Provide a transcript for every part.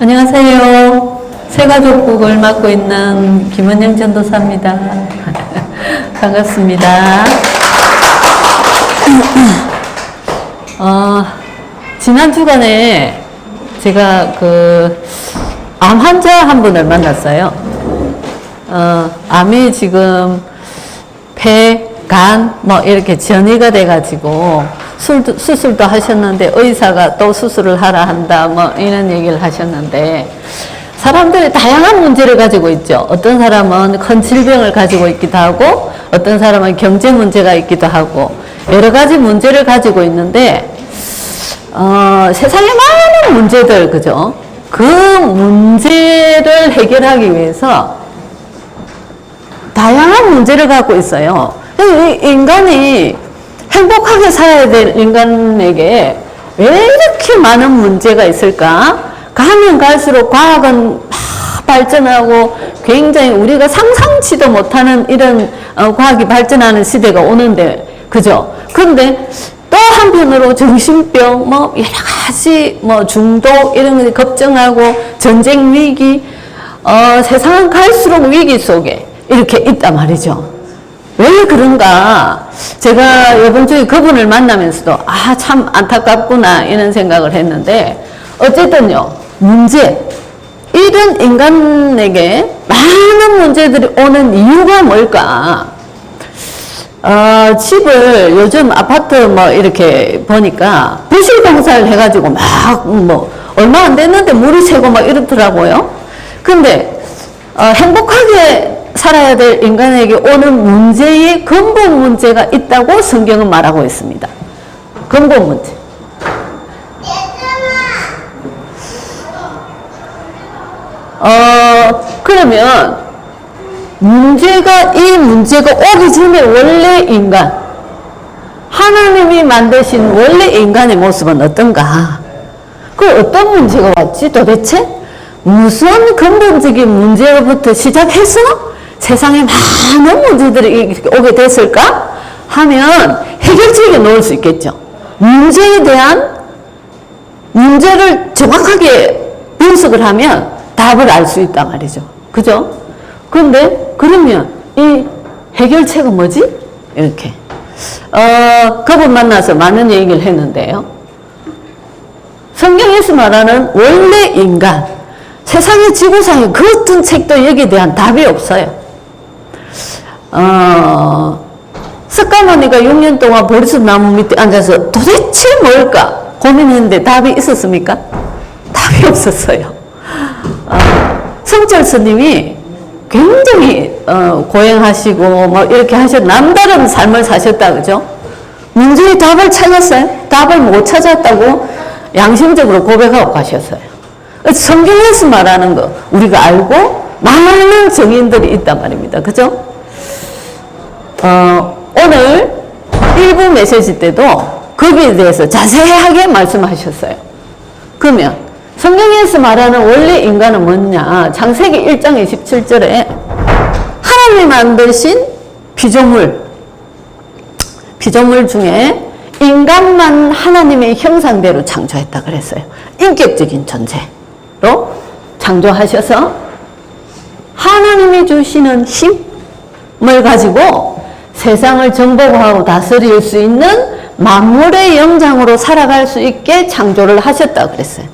안녕하세요. 새가족국을 맡고 있는 김은영 전도사입니다. 반갑습니다. 지난 주간에 제가 암 환자 한 분을 만났어요. 암이 지금 폐, 간, 이렇게 전이가 돼가지고 수술도 하셨는데 의사가 또 수술을 하라 한다, 이런 얘기를 하셨는데, 사람들이 다양한 문제를 가지고 있죠. 어떤 사람은 큰 질병을 가지고 있기도 하고, 어떤 사람은 경제 문제가 있기도 하고, 여러 가지 문제를 가지고 있는데, 세상에 많은 문제들, 그죠? 그 문제를 해결하기 위해서 다양한 문제를 갖고 있어요. 인간이 행복하게 살아야 될 인간에게 왜 이렇게 많은 문제가 있을까? 가면 갈수록 과학은 막 발전하고 굉장히 우리가 상상치도 못하는 이런 과학이 발전하는 시대가 오는데, 그죠? 근데 또 한편으로 정신병, 여러 가지, 중독, 이런 거 걱정하고 전쟁 위기, 세상은 갈수록 위기 속에 이렇게 있단 말이죠. 왜 그런가? 제가 이번 주에 그분을 만나면서도, 참 안타깝구나, 이런 생각을 했는데, 어쨌든요, 이런 인간에게 많은 문제들이 오는 이유가 뭘까? 집을 요즘 아파트 이렇게 보니까 부실공사를 해가지고 얼마 안 됐는데 물이 새고 이렇더라고요. 근데, 행복하게 살아야 될 인간에게 오는 문제에 근본 문제가 있다고 성경은 말하고 있습니다. 근본 문제. 그러면 이 문제가 오기 전에 원래 인간, 하나님이 만드신 원래 인간의 모습은 어떤가? 어떤 문제가 왔지 도대체? 무슨 근본적인 문제로부터 시작해서 세상에 많은 문제들이 오게 됐을까? 하면 해결책에 놓을 수 있겠죠. 문제에 대한 문제를 정확하게 분석을 하면 답을 알 수 있단 말이죠. 그죠? 그런데 그러면 이 해결책은 뭐지? 이렇게 그분 만나서 많은 얘기를 했는데요. 성경에서 말하는 원래 인간, 세상의 지구상에 그 어떤 책도 여기에 대한 답이 없어요. 석가모니가 6년 동안 보리숲나무 밑에 앉아서 도대체 뭘까 고민했는데 답이 있었습니까? 답이 없었어요. 성철 스님이 굉장히 고행하시고 이렇게 남다른 삶을 사셨다, 그죠? 문제의 답을 찾았어요? 답을 못 찾았다고 양심적으로 고백하고 가셨어요. 성경에서 말하는 거 우리가 알고 많은 증인들이 있단 말입니다. 그죠? 오늘 일부 메시지 때도 거기에 대해서 자세하게 말씀하셨어요. 그러면 성경에서 말하는 원래 인간은 뭐냐? 창세기 1장 27절에 하나님이 만드신 피조물 중에 인간만 하나님의 형상대로 창조했다 그랬어요. 인격적인 존재로 창조하셔서 하나님이 주시는 힘을 가지고 세상을 정복하고 다스릴 수 있는 만물의 영장으로 살아갈 수 있게 창조를 하셨다 그랬어요.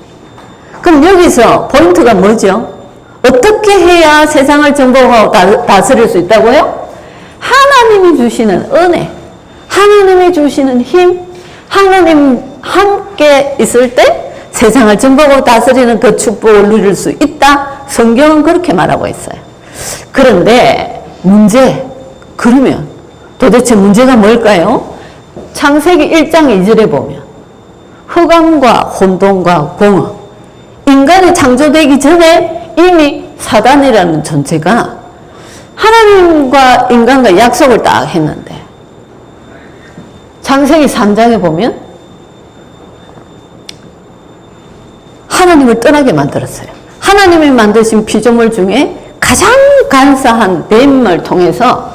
그럼 여기서 포인트가 뭐죠? 어떻게 해야 세상을 정복하고 다스릴 수 있다고요? 하나님이 주시는 은혜, 하나님이 주시는 힘, 하나님 함께 있을 때 세상을 정복하고 다스리는 그 축복을 누릴 수 있다. 성경은 그렇게 말하고 있어요. 그런데 그러면 도대체 문제가 뭘까요? 창세기 1장 2절에 보면 흑암과 혼돈과 공허, 인간이 창조되기 전에 이미 사단이라는 존재가 하나님과 인간과 약속을 딱 했는데, 창세기 3장에 보면 하나님을 떠나게 만들었어요. 하나님이 만드신 피조물 중에 가장 간사한 뱀을 통해서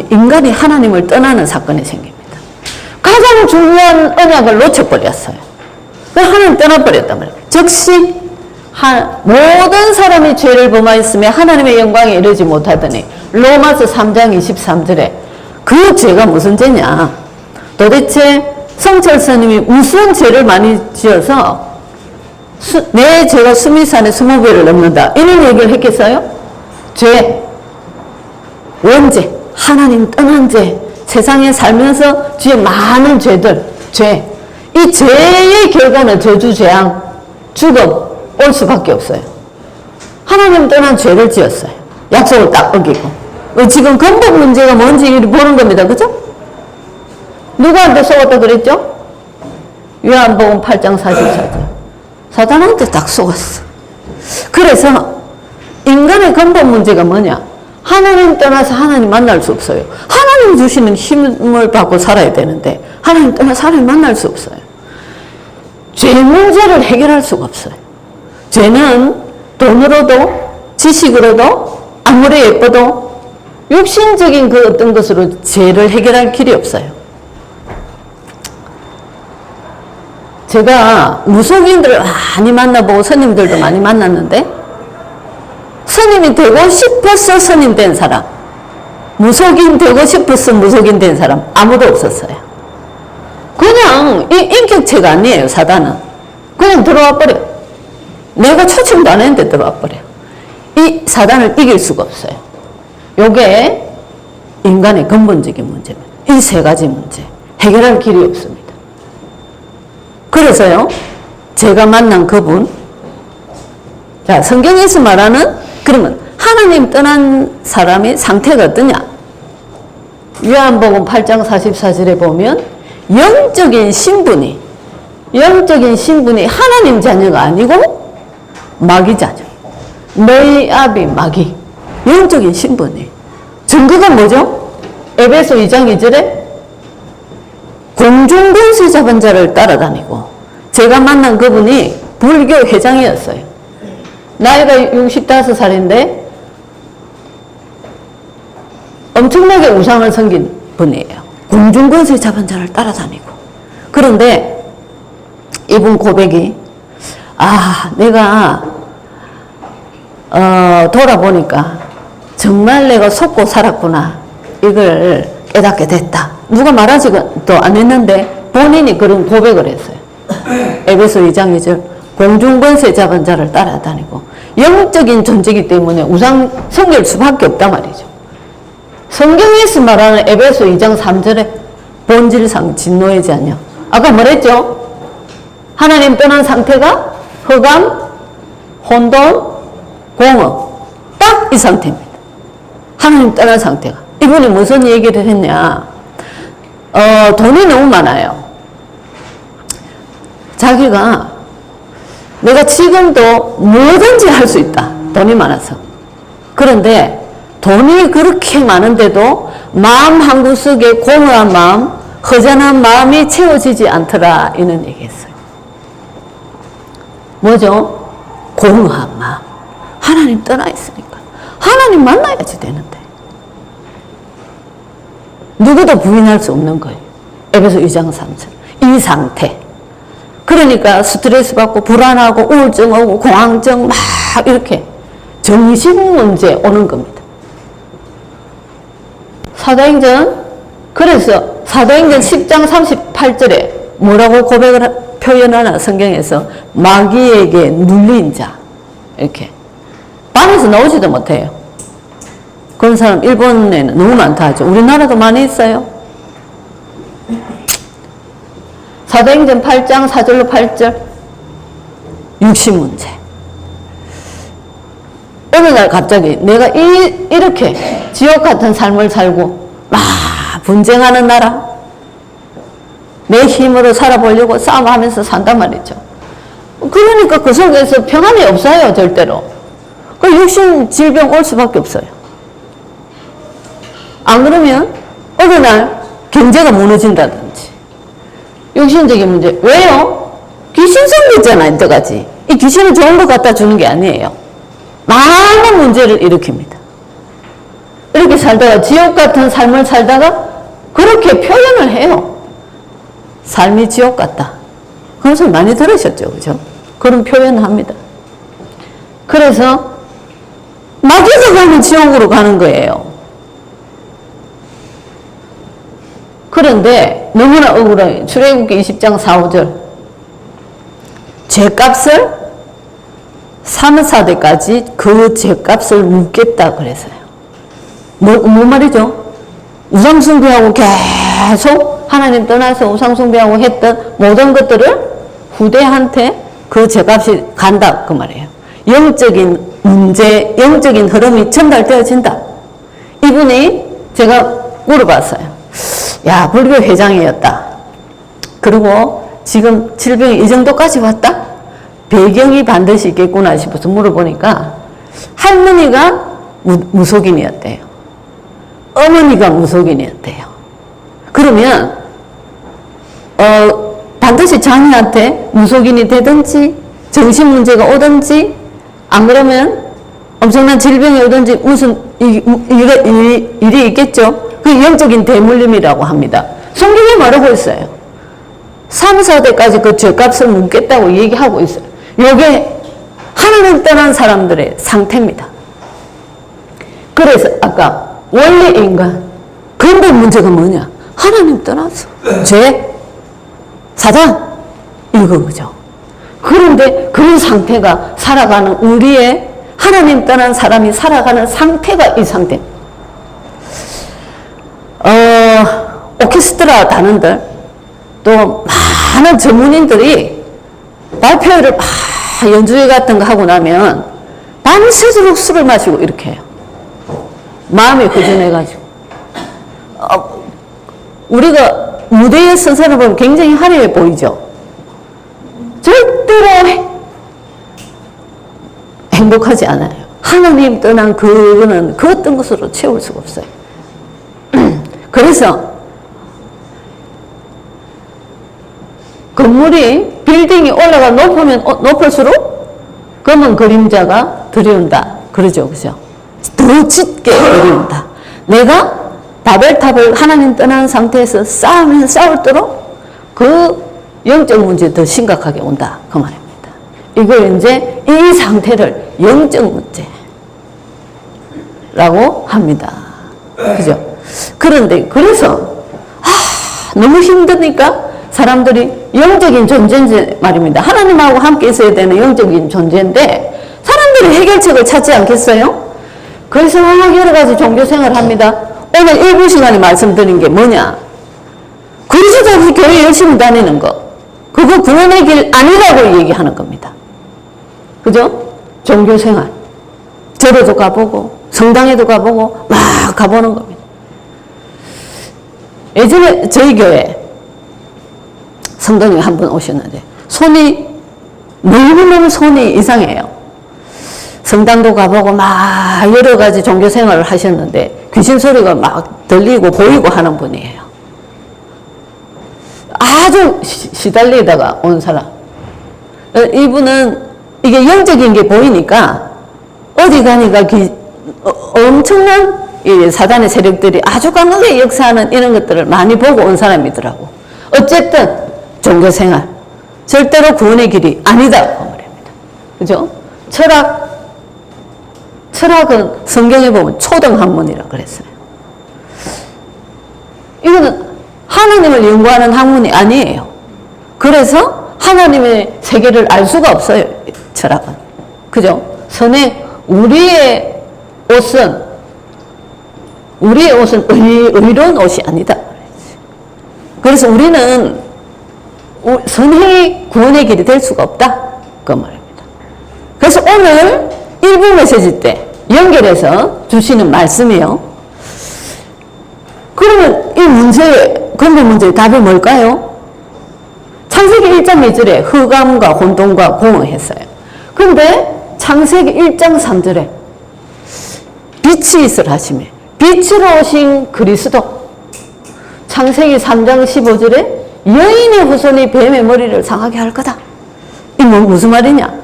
인간이 하나님을 떠나는 사건이 생깁니다. 가장 중요한 언약을 놓쳐버렸어요. 하나님 떠나버렸단 말이에요. 즉시 모든 사람이 죄를 범하였으며 하나님의 영광에 이르지 못하더니 로마서 3장 23절에 그 죄가 무슨 죄냐? 도대체 성철 스님이 무슨 죄를 많이 지어서 내 죄가 수미산에 20배를 넘는다 이런 얘기를 했겠어요? 죄, 원죄, 하나님 떠난 죄, 세상에 살면서 지은 많은 죄들, 죄. 이 죄의 결과는 저주, 재앙, 죽음 올 수밖에 없어요. 하나님 떠난 죄를 지었어요. 약속을 딱 어기고. 지금 근본 문제가 뭔지 보는 겁니다. 그죠? 누구한테 속았다 그랬죠? 요한복음 8장 44절. 사단한테 딱 속았어. 그래서 인간의 근본 문제가 뭐냐? 하나님 떠나서 하나님 만날 수 없어요. 하나님 주시는 힘을 받고 살아야 되는데 하나님 떠나서 하나님 만날 수 없어요. 죄 문제를 해결할 수가 없어요. 죄는 돈으로도 지식으로도 아무리 예뻐도 육신적인 그 어떤 것으로 죄를 해결할 길이 없어요. 제가 무속인들을 많이 만나보고 스님들도 많이 만났는데 스님이 되고 싶어서 스님 된 사람, 무속인 되고 싶어서 무속인 된 사람 아무도 없었어요. 그냥 이 인격체가 아니에요. 사단은 그냥 들어와 버려. 내가 초청도 안 했는데 들어와 버려. 이 사단을 이길 수가 없어요. 요게 인간의 근본적인 문제입니다. 이 세 가지 문제 해결할 길이 없습니다. 그래서요 제가 만난 그분, 자 성경에서 말하는 그러면 하나님 떠난 사람의 상태가 어떠냐? 요한복음 8장 44절에 보면 영적인 신분이 하나님 자녀가 아니고 마귀 자녀. 너희 아비 마귀. 영적인 신분이. 증거가 뭐죠? 에베소 2장 2절에 공중권세 잡은 자를 따라다니고, 제가 만난 그분이 불교 회장이었어요. 나이가 65살인데 엄청나게 우상을 섬긴 분이에요. 공중권세 잡은 자를 따라다니고. 그런데 이분 고백이 내가 돌아보니까 정말 내가 속고 살았구나. 이걸 깨닫게 됐다. 누가 말하지도 안 했는데 본인이 그런 고백을 했어요. 에베소 2장 2절 공중권세 잡은 자를 따라다니고, 영적인 존재이기 때문에 우상 섬길 수밖에 없단 말이죠. 성경에서 말하는 에베소 2장 3절에 본질상 진노의 자녀. 아까 뭐랬죠? 하나님 떠난 상태가 흑암, 혼돈, 공허. 딱 이 상태입니다. 하나님 떠난 상태가. 이분이 무슨 얘기를 했냐? 돈이 너무 많아요. 자기가 내가 지금도 뭐든지 할 수 있다. 돈이 많아서. 그런데 돈이 그렇게 많은데도 마음 한구석에 공허한 마음, 허전한 마음이 채워지지 않더라. 이런 얘기했어요. 뭐죠? 공허한 마음. 하나님 떠나 있으니까. 하나님 만나야지 되는데. 누구도 부인할 수 없는 거예요. 에베소 2장 3절. 이 상태. 그러니까 스트레스 받고 불안하고 우울증 오고 공황증 막 이렇게 정신 문제 오는 겁니다. 그래서 사도행전 10장 38절에 뭐라고 표현하나 성경에서 마귀에게 눌린 자. 이렇게. 방에서 나오지도 못해요. 그런 사람 일본에는 너무 많다 하죠. 우리나라도 많이 있어요. 사도행전 8장 4절로 8절 육신 문제. 어느 날 갑자기 내가 이렇게 지옥 같은 삶을 살고 분쟁하는 나라, 내 힘으로 살아보려고 싸움하면서 산단 말이죠. 그러니까 그 속에서 평안이 없어요. 절대로. 그 육신 질병 올 수밖에 없어요. 안 그러면 어느 날 경제가 무너진다든지 육신적인 문제. 왜요? 귀신 생겼잖아요. 여태까지. 이 귀신은 좋은 거 갖다 주는 게 아니에요. 많은 문제를 일으킵니다. 이렇게 살다가 지옥 같은 삶을 살다가 그렇게 표현을 해요. 삶이 지옥 같다. 그런 소리 많이 들으셨죠? 그죠? 그런 표현을 합니다. 그래서 마귀가 가면 지옥으로 가는 거예요. 그런데 너무나 억울해. 출애굽기 20장 4, 5절. 죄값을 3, 4대까지 그 죄값을 묻겠다 그랬어요. 뭐 말이죠? 우상숭배하고 계속 하나님 떠나서 우상숭배하고 했던 모든 것들을 후대한테 그 죄값이 간다 그 말이에요. 영적인 문제, 영적인 흐름이 전달되어진다. 이분이 제가 물어봤어요. 야, 불교 회장이었다. 그리고 지금 질병이 이 정도까지 왔다? 배경이 반드시 있겠구나 싶어서 물어보니까 할머니가 무속인이었대요. 어머니가 무속인이었대요. 그러면 반드시 자녀한테 무속인이 되든지 정신 문제가 오든지 안 그러면 엄청난 질병이 오든지 무슨 일이 있겠죠. 그 영적인 대물림이라고 합니다. 성경에 말하고 있어요. 3, 4대까지 그 죄값을 묻겠다고 얘기하고 있어요. 이게 하나님 떠난 사람들의 상태입니다. 그래서 아까 원래 인간 근본 문제가 뭐냐? 하나님 떠나서 죄, 사단 이건 거죠. 그런데 그런 상태가 살아가는 우리의 하나님 떠난 사람이 살아가는 상태가 이 상태. 오케스트라 단원들 또 많은 전문인들이 발표를 연주회 같은 거 하고 나면 밤새도록 술을 마시고 이렇게 해요. 마음이 허전해가지고. 우리가 무대에 선 사람 보면 굉장히 화려해 보이죠. 절대로 행복하지 않아요. 하나님 떠난 그거는 그 어떤 것으로 채울 수가 없어요. 그래서 건물이 빌딩이 올라가 높으면 높을수록 검은 그림자가 들이온다. 그러죠. 그죠? 더 짙게 들이온다. 내가 바벨탑을 하나님 떠난 상태에서 싸우면 싸울수록 그 영적 문제 더 심각하게 온다. 그 말입니다. 이걸 이제 이 상태를 영적 문제라고 합니다. 그죠? 그런데 그래서 너무 힘드니까 사람들이 영적인 존재인지 말입니다. 하나님하고 함께 있어야 되는 영적인 존재인데 사람들이 해결책을 찾지 않겠어요? 그래서 여러 가지 종교 생활을 합니다. 오늘 1분 시간에 말씀드린 게 뭐냐? 그리스도 없이 교회 열심히 다니는 거. 그거 구원의 길 아니라고 얘기하는 겁니다. 그죠? 종교 생활. 절에도 가보고 성당에도 가보고 막 가보는 겁니다. 예전에 저희 교회 성당에 한 분 오셨는데 손이 너무너무 손이 이상해요. 성당도 가보고 막 여러 가지 종교 생활을 하셨는데 귀신 소리가 막 들리고 보이고 하는 분이에요. 아주 시달리다가 온 사람. 이분은 이게 영적인 게 보이니까 어디 가니까 엄청난 사단의 세력들이 아주 강하게 역사하는 이런 것들을 많이 보고 온 사람이더라고. 어쨌든 종교생활 절대로 구원의 길이 아니다 그 말입니다. 그죠? 철학은 성경에 보면 초등학문이라고 그랬어요. 이거는 하나님을 연구하는 학문이 아니에요. 그래서 하나님의 세계를 알 수가 없어요. 철학은. 그죠? 우리의 옷은 의로운 옷이 아니다. 그래서 우리는 선행이 구원의 길이 될 수가 없다. 그 말입니다. 그래서 오늘 1부 메시지 때 연결해서 주시는 말씀이요. 그러면 이 근본 문제의 답이 뭘까요? 창세기 1장 2절에 흑암과 혼돈과 공을 했어요. 근데 창세기 1장 3절에 빛이 있으라 하시며 빛으로 오신 그리스도. 창세기 3장 15절에 여인의 후손이 뱀의 머리를 상하게 할 거다. 이 무슨 말이냐?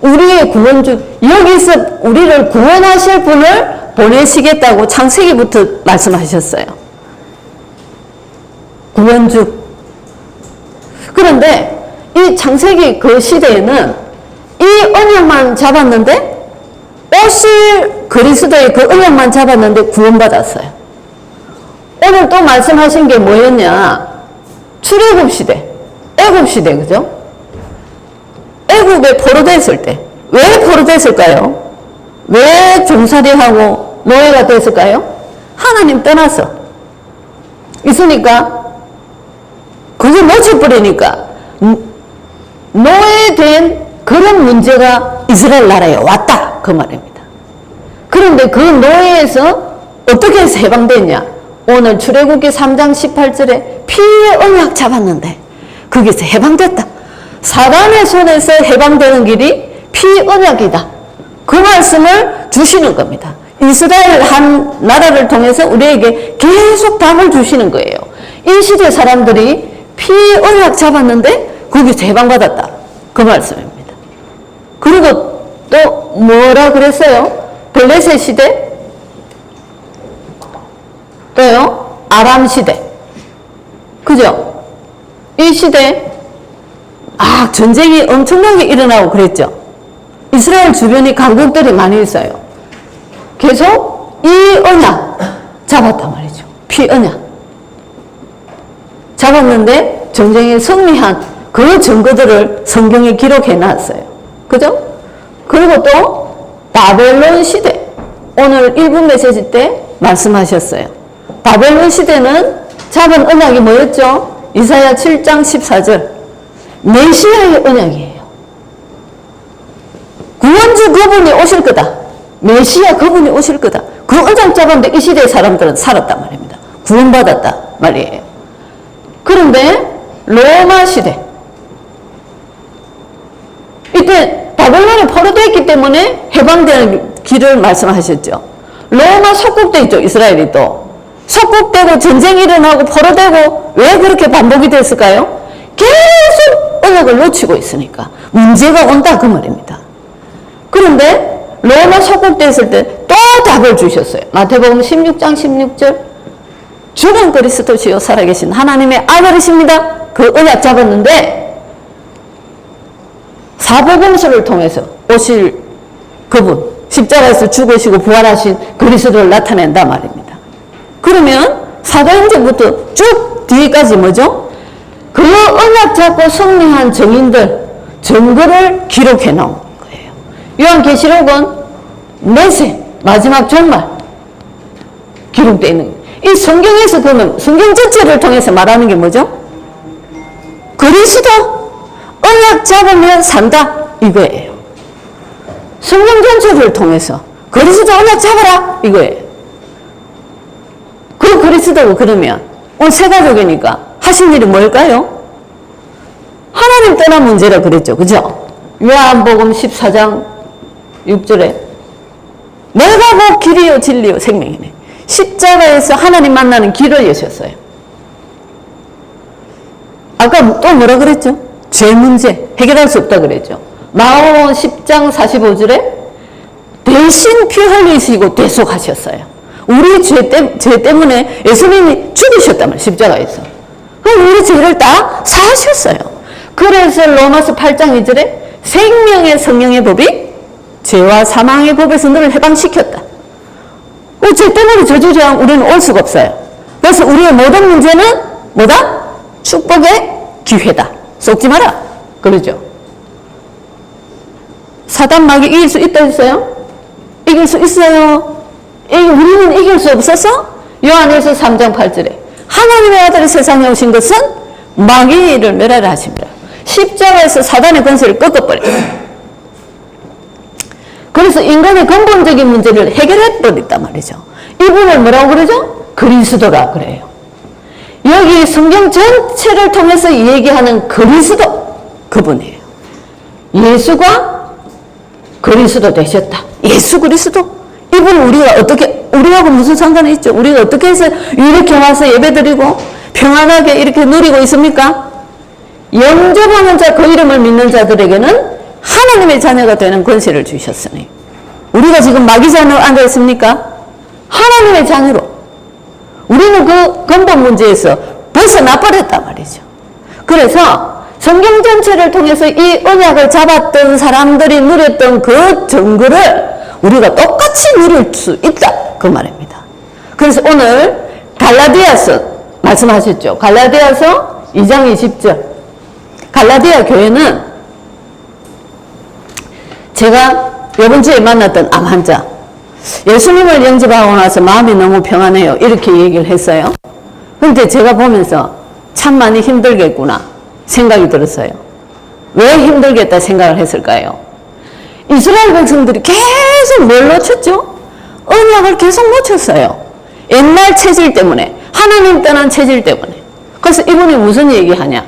우리의 구원주, 여기서 우리를 구원하실 분을 보내시겠다고 창세기부터 말씀하셨어요. 구원주. 그런데 이 창세기 그 시대에는 이 언약만 잡았는데 오실 그리스도의 그 언약만 잡았는데 구원받았어요. 오늘 또 말씀하신 게 뭐였냐? 출애굽 시대, 애굽 시대, 그죠? 애굽에 포로됐을 때, 왜 포로됐을까요? 왜 종살이하고 노예가 됐을까요? 하나님 떠나서 있으니까 그게 놓쳐버리니까 노예된 그런 문제가 이스라엘 나라에 왔다 그 말입니다. 그런데 그 노예에서 어떻게 해서 해방됐냐? 오늘 출애굽기 3장 18절에 피의 언약 잡았는데 거기서 해방됐다. 사단의 손에서 해방되는 길이 피 언약이다. 그 말씀을 주시는 겁니다. 이스라엘 한 나라를 통해서 우리에게 계속 답을 주시는 거예요. 이 시대 사람들이 피 언약 잡았는데 거기서 해방받았다. 그 말씀입니다. 그리고 또 뭐라 그랬어요? 블레셋 시대? 또요? 아람 시대. 그죠? 이 시대 전쟁이 엄청나게 일어나고 그랬죠. 이스라엘 주변에 강국들이 많이 있어요. 계속 이 언약 잡았단 말이죠. 피 언약 잡았는데 전쟁에 승리한 그 증거들을 성경에 기록해 놨어요. 그죠? 그리고 또 바벨론 시대, 오늘 1분 메시지 때 말씀하셨어요. 바벨론 시대는 잡은 언약이 뭐였죠? 이사야 7장 14절 메시아의 언약이에요. 구원주 그분이 오실 거다. 메시아 그분이 오실 거다. 그 언약 잡았는데 이 시대의 사람들은 살았단 말입니다. 구원받았다 말이에요. 그런데 로마 시대, 이때 바벨론에 포로되어 있기 때문에 해방되는 길을 말씀하셨죠. 로마 속국돼 있죠. 이스라엘이 또 속국되고 전쟁이 일어나고 포로되고 왜 그렇게 반복이 됐을까요? 계속 언약을 놓치고 있으니까 문제가 온다 그 말입니다. 그런데 로마 속국돼 있을 때 또 답을 주셨어요. 마태복음 16장 16절 죽은 그리스도시요 살아계신 하나님의 아들이십니다. 그 언약 잡았는데 사복음서를 통해서 오실 그분, 십자가에서 죽으시고 부활하신 그리스도를 나타낸다 말입니다. 그러면 사도행전부터 쭉 뒤까지 뭐죠? 그 언약 잡고 승리한 증인들 증거를 기록해 놓은 거예요. 요한계시록은 메세 마지막 종말 기록되어 있는 거예요. 이 성경에서 보면 성경 전체를 통해서 말하는 게 뭐죠? 그리스도 언약 잡으면 산다 이거예요. 성경 전체를 통해서 그리스도 언약 잡아라 이거예요. 그 그리스도가 그러면 오늘 세가족이니까 하신 일이 뭘까요? 하나님 떠난 문제라 그랬죠. 그죠? 요한복음 14장 6절에 내가 곧 길이요 진리요 생명이네. 십자가에서 하나님 만나는 길을 여셨어요. 아까 또 뭐라 그랬죠? 죄 문제 해결할 수 없다 그랬죠. 마가복음 10장 45절에 대신 피 흘리시고 대속하셨어요. 우리 죄 때문에 예수님이 죽으셨단 말이에요. 십자가에서. 그럼 우리 죄를 다 사하셨어요. 그래서 로마서 8장 2절에 생명의 성령의 법이 죄와 사망의 법에서 너를 해방시켰다. 죄 때문에 저주자한 우리는 올 수가 없어요. 그래서 우리의 모든 문제는 뭐다? 축복의 기회다. 속지 마라. 그러죠. 사단 마귀 이길 수 있다 했어요? 이길 수 있어요. 우리는 이길 수 없어서 요한일서 3장 8절에 하나님의 아들이 세상에 오신 것은 마귀를 멸하라 하십니다. 십자가에서 사단의 권세를 꺾어버려요. 그래서 인간의 근본적인 문제를 해결해 버렸단 말이죠. 이분을 뭐라고 그러죠? 그리스도라 그래요. 여기 성경 전체를 통해서 얘기하는 그리스도 그분이에요. 예수가 그리스도 되셨다. 예수 그리스도. 이분을 우리가 어떻게, 우리하고 무슨 상관이 있죠? 우리가 어떻게 해서 이렇게 와서 예배드리고 평안하게 이렇게 누리고 있습니까? 영접하는 자, 그 이름을 믿는 자들에게는 하나님의 자녀가 되는 권세를 주셨으니 우리가 지금 마귀 자녀로 앉아 있습니까? 하나님의 자녀로 우리는 그 근본 문제에서 벗어나 버렸단 말이죠. 그래서 성경 전체를 통해서 이 언약을 잡았던 사람들이 누렸던 그 증거를 우리가 똑같이 누릴 수 있다. 그 말입니다. 그래서 오늘 갈라디아서 말씀하셨죠. 갈라디아서 2장 20절. 갈라디아 교회는 제가 이번 주에 만났던 암 환자, 예수님을 영접하고 나서 마음이 너무 평안해요. 이렇게 얘기를 했어요. 근데 제가 보면서 참 많이 힘들겠구나 생각이 들었어요. 왜 힘들겠다 생각을 했을까요? 이스라엘 백성들이 계속 뭘 놓쳤죠? 언약을 계속 놓쳤어요. 옛날 체질 때문에, 하나님 떠난 체질 때문에. 그래서 이분이 무슨 얘기하냐?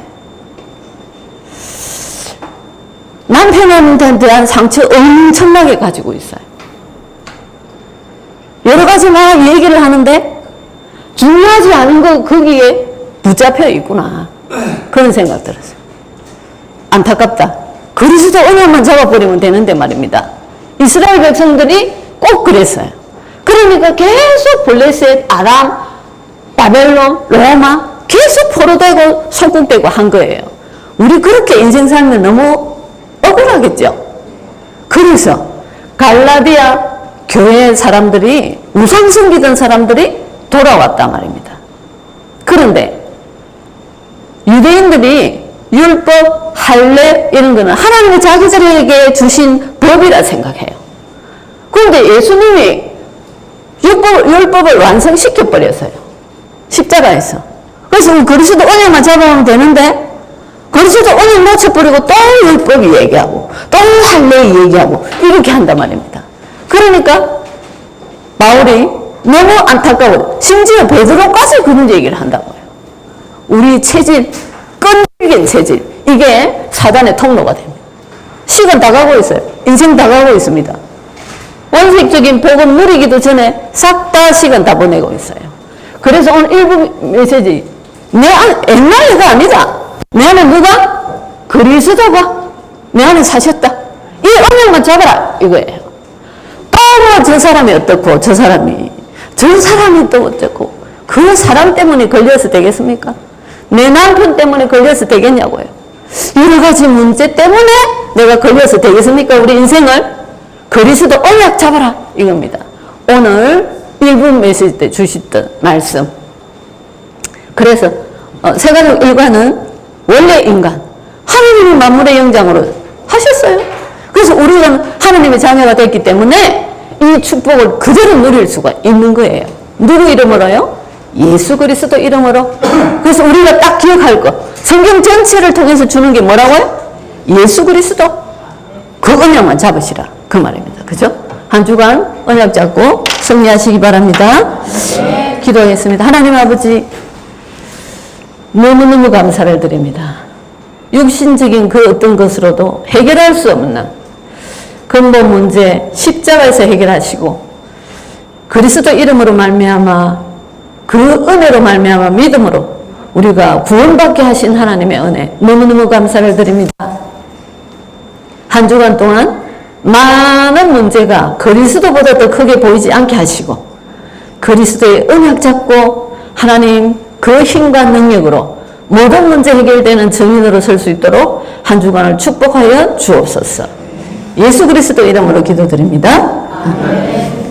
남편한테 대한 상처 엄청나게 가지고 있어요. 여러 가지 막 얘기를 하는데 중요하지 않은 거 거기에 붙잡혀 있구나. 그런 생각 들었어요. 안타깝다. 그리스도 언약만 잡아버리면 되는데 말입니다. 이스라엘 백성들이 꼭 그랬어요. 그러니까 계속 블레셋, 아람, 바벨론, 로마 계속 포로되고 속국되고 한 거예요. 우리 그렇게 인생 살면 너무 억울하겠죠. 그래서 갈라디아 교회 사람들이, 우상 섬기던 사람들이 돌아왔단 말입니다. 그런데 유대인들이 율법, 할례 이런 거는 하나님이 자기들에게 주신 법이라 생각해요. 그런데 예수님이 율법을 완성시켜 버렸어요. 십자가에서. 그래서 그리스도 언약만 잡아오면 되는데 그리스도 언약 놓쳐버리고 또 율법이 얘기하고 또 할례 얘기하고 이렇게 한단 말입니다. 그러니까 바울이 너무 안타까워. 심지어 베드로까지 그런 얘기를 한다고요. 우리 체질, 끈질긴 체질, 이게 사단의 통로가 됩니다. 시간 다 가고 있어요. 인생 다 가고 있습니다. 원색적인 복음 누리기도 전에 싹 다 시간 다 보내고 있어요. 그래서 오늘 일부 메시지, 내 안에 옛날에가 아니다. 내 안에 누가? 그리스도가 내 안에 사셨다. 이 언약만 잡아라 이거예요. 또 뭐 저 사람이 어떻고 저 사람이 또 어쩌고, 그 사람 때문에 걸려서 되겠습니까? 내 남편 때문에 걸려서 되겠냐고요. 여러 가지 문제 때문에 내가 걸려서 되겠습니까? 우리 인생을 그리스도 언약 잡아라 이겁니다. 오늘 1분 메시지 때 주셨던 말씀. 그래서 세가족 일과는 원래 인간, 하나님이 만물의 영장으로 하셨어요. 그래서 우리가 하나님의 자녀가 됐기 때문에 이 축복을 그대로 누릴 수가 있는 거예요. 누구 이름으로요? 예수 그리스도 이름으로. 그래서 우리가 딱 기억할 거, 성경 전체를 통해서 주는 게 뭐라고요? 예수 그리스도. 그 언약만 잡으시라 그 말입니다. 그죠? 한 주간 언약 잡고 승리하시기 바랍니다. 네. 기도하겠습니다. 하나님 아버지, 너무너무 감사를 드립니다. 육신적인 그 어떤 것으로도 해결할 수 없는 근본 문제 십자가에서 해결하시고 그리스도 이름으로 말미암아 그 은혜로 말미암아 믿음으로 우리가 구원받게 하신 하나님의 은혜 너무너무 감사를 드립니다. 한 주간 동안 많은 문제가 그리스도보다 더 크게 보이지 않게 하시고 그리스도의 언약 잡고 하나님 그 힘과 능력으로 모든 문제 해결되는 증인으로 설 수 있도록 한 주간을 축복하여 주옵소서. 예수 그리스도 이름으로 기도드립니다. 아멘.